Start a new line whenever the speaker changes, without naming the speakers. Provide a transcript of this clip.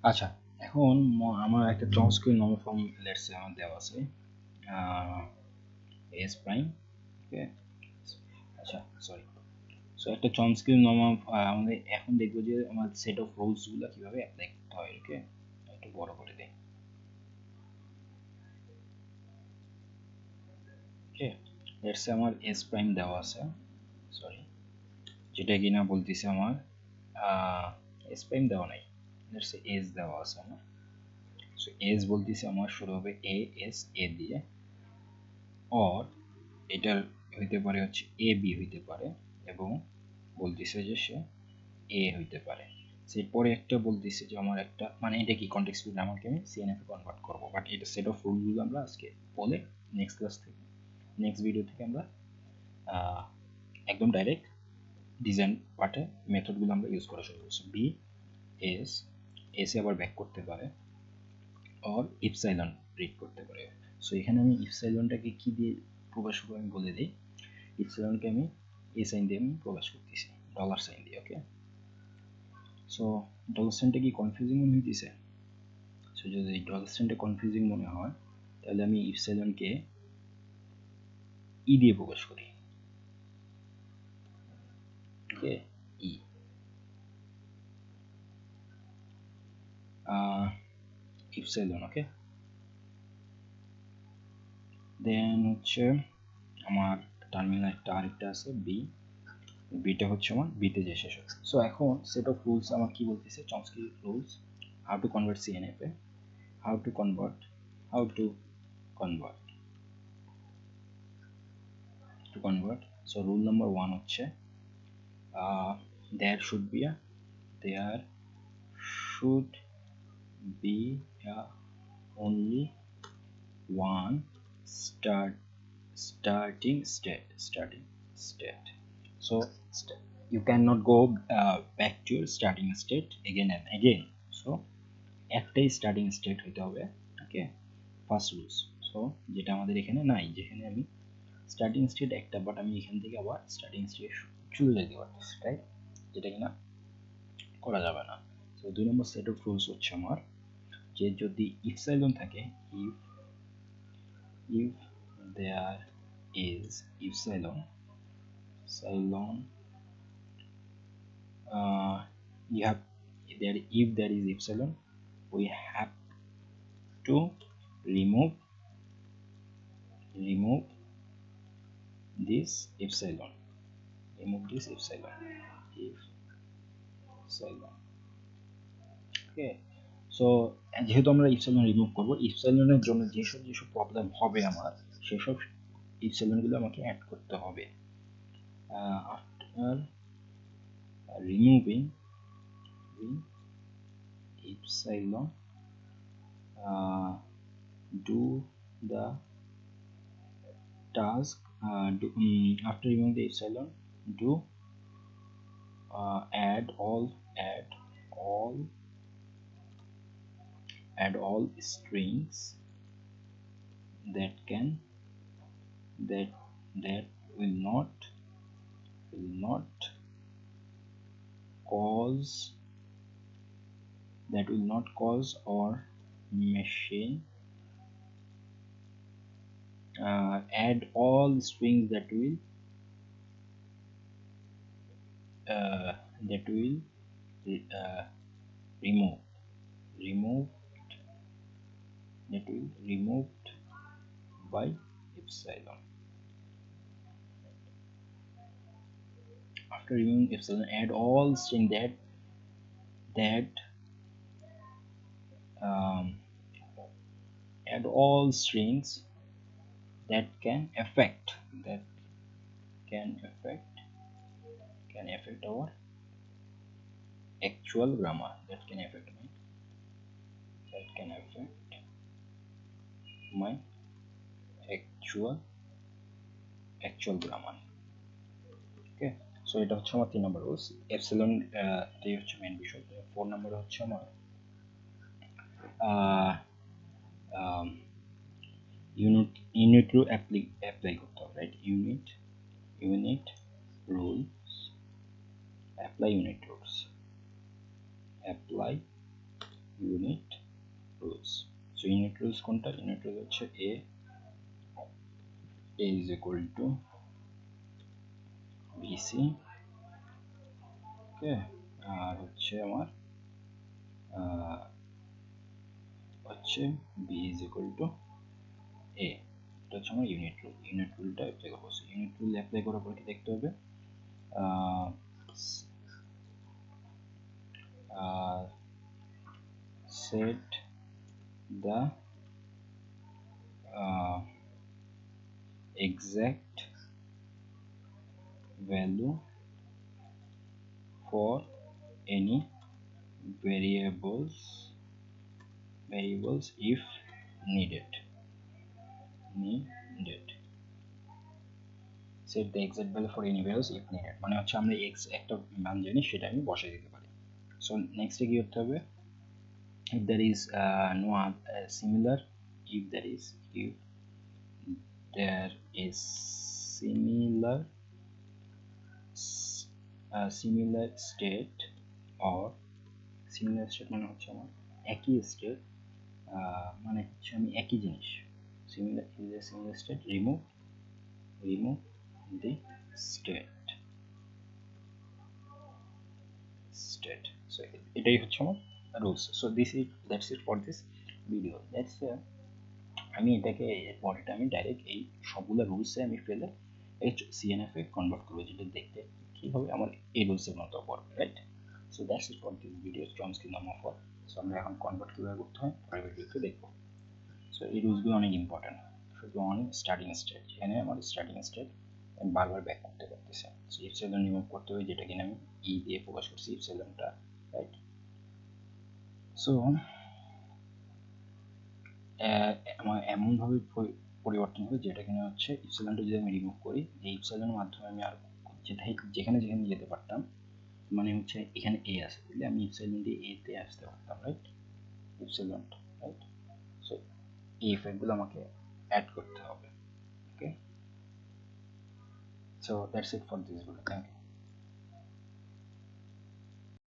আচ্ছা, এখন আমার একটা Chomsky normal form let's say আমার দেওয়া আছে এস প্রাইম। ওকে, আচ্ছা সরি। সো একটা চমস্কি নর্মাল আমাদের এখন দেখবো যে আমার সেট অফ রুলস গুলো কিভাবে অ্যাপ্লাই করতে হয়। ওকে, একটু বড় করে দেই। ওকে, লেটস সে আমার এস প্রাইম দেওয়া আছে, সরি, যেটা কিনা বলতেছে আমার এস প্রাইম দেওয়া নাই, লেটস সে এস দেওয়া আছে আমার। সো এস বলতেছে আমার শুরু হবে এ এস এ দিয়ে, অর এটার হইতে পারে হচ্ছে এ বি হইতে পারে, এবং বলতেছে যে সে এ হইতে পারে। এরপরে একটা বলতেছে যে আমার একটা মানে এটা কি কনটেক্সট ফিল্ড আমাকে আমি সিএনএফ এ কনভার্ট করব, বাট এটা সেট অফ রুলগুলো আমরা আজকে বলে নেক্সট ক্লাস থেকে, নেক্সট ভিডিও থেকে আমরা একদম ডাইরেক্ট ডিজাইন পার্টে মেথডগুলো আমরা ইউজ করা শুরু করছি। বি এস এসে আবার ব্যাক করতে পারে, অর ইপসাইলন রিড করতে পারে। সো এখানে আমি ইপসাইলনটাকে কি দিয়ে প্রকাশ করবো আমি বলে দিই। ইপসাইলনকে আমি এ সাইন দিয়ে আমি প্রকাশ করতেছি, ডলার সাইন দিয়ে। ওকে, সো ডলার সাইনটা কি কনফিউজিং মনে হইতেছে? সো যদি ডলার সাইনটা কনফিউজিং মনে হয় তাহলে আমি ইপসাইলনকে ই দিয়ে প্রকাশ করি। ওকে, ই ইপসাইলন। ওকে, দেন হচ্ছে আমার টার্মিনাল একটা আরেকটা আছে বি, বিটা হচ্ছে আমার বিতে যে শেষ হয়। সো এখন সেট অফ রুলস আমার কি বলতেছে, Chomsky rules, how to convert CNF A, how to convert how to convert. So rule number 1 হচ্ছে there should be a there should be a only one starting state. So you cannot go back to your starting state again and again. So একটাই starting state হইতে হবে। ওকে, first rules. So যেটা আমাদের এখানে নাই, যেখানে আমি স্টার্টিং স্টেট একটা, বাট আমি এখান থেকে আবার স্টার্টিং স্টেট চলে যেতে পারতেছি, রাইট? যেটা কিনা করা যাবে না। তো 2 নম্বর সেট অফ রুলস হচ্ছে আমার যে যদি ইফ সাইলন থাকে, if if there is if silane you have there if there is epsilon, we have to remove this epsilon, remove this epsilon, okay. So যেহেতু আমরা ইপসাইলন রিমুভ করবো, ইপসাইলনের জন্য যেসব প্রবলেম হবে আমার, সেসব ইপসাইলনগুলো আমাকে অ্যাড করতে হবে। After removing epsilon, do the task, after removing the epsilon, do add all strings that can that will not cause or machine, add all strings that will uh, remove that will removed by epsilon. After removing epsilon, add all string that um, add all strings that can affect our actual grammar, that can affect my actual grammar. Okay, so এটা হচ্ছে আমার 3 নম্বর rules. Epsilon এটাই হচ্ছে main বিষয়। 4 নম্বরে হচ্ছে আমার unit rule apply করতে হবে, right? Unit rules, apply unit rules, apply unit rules. So unit rules কোনটা? ইউনিট রুলস হচ্ছে a is equal to bc, ওকে, আর হচ্ছে আমার হচ্ছে b is equal to a। এটা হচ্ছে আমার ইউনিট রুল। ইউনিট রুলটা অ্যাপ্লাই করবো। সো ইউনিট রুল অ্যাপ্লাই করার পর কি দেখতে হবে? set the exact value for any variables if needed set the exact value for any variables if needed মানে হচ্ছে আমরা x একটা মান জানি সেটা আমি বসাই দিতে পারি। সো নেক্সট কি করতে হবে? if there is no similar if there is similar state or similar state মানে হচ্ছে আমার একই স্টেট, মানে হচ্ছে আমি একই জিনিস, similar state, remove the state। so এটাই হচ্ছে আমার rules. So that's it for this video। আমি এটাকে পরেটা আমি ডাইরেক্ট এই সবগুলো রুলসে আমি ফেলে এই সিএনএফ এ কনভার্ট করবো, যেটা দেখতে কি হবে আমার এই রুলসের মতো পড়বে, right? So that's it for this video Chomsky নামক ফর। সো আমরা এখন কনভার্ট কীভাবে করতে হয় পরের ভিডিওতে দেখবো। সো এই রুলসগুলো অনেক ইম্পর্টেন্ট, শুধু অনেক স্টার্টিং স্টেট, এখানে আমার স্টার্টিং স্টেট আমি বারবার ব্যাক করতে পারতেছি। সো ইপসিলন রিমুভ করতে হবে, যেটা কিনা আমি ই দিয়ে প্রকাশ করছি ইপসিলনটা, রাইট? সো আমার এমনভাবে পরিবর্তন হবে যেটা কিনা হচ্ছে ইপসিলনটা যদি আমি রিমুভ করি, এই ইপসিলনের মাধ্যমে আমি আর যেখানে যেখানে যেতে পারতাম, মানে হচ্ছে এখানে এ আছে তাহলে আমি ইপসিলন দিয়ে এ তে আসতে পারতাম, রাইট? Epsilon, right? সো এই ইফেক্টগুলো আমাকে অ্যাড করতে হবে, okay? So that's it for this video. Thank you.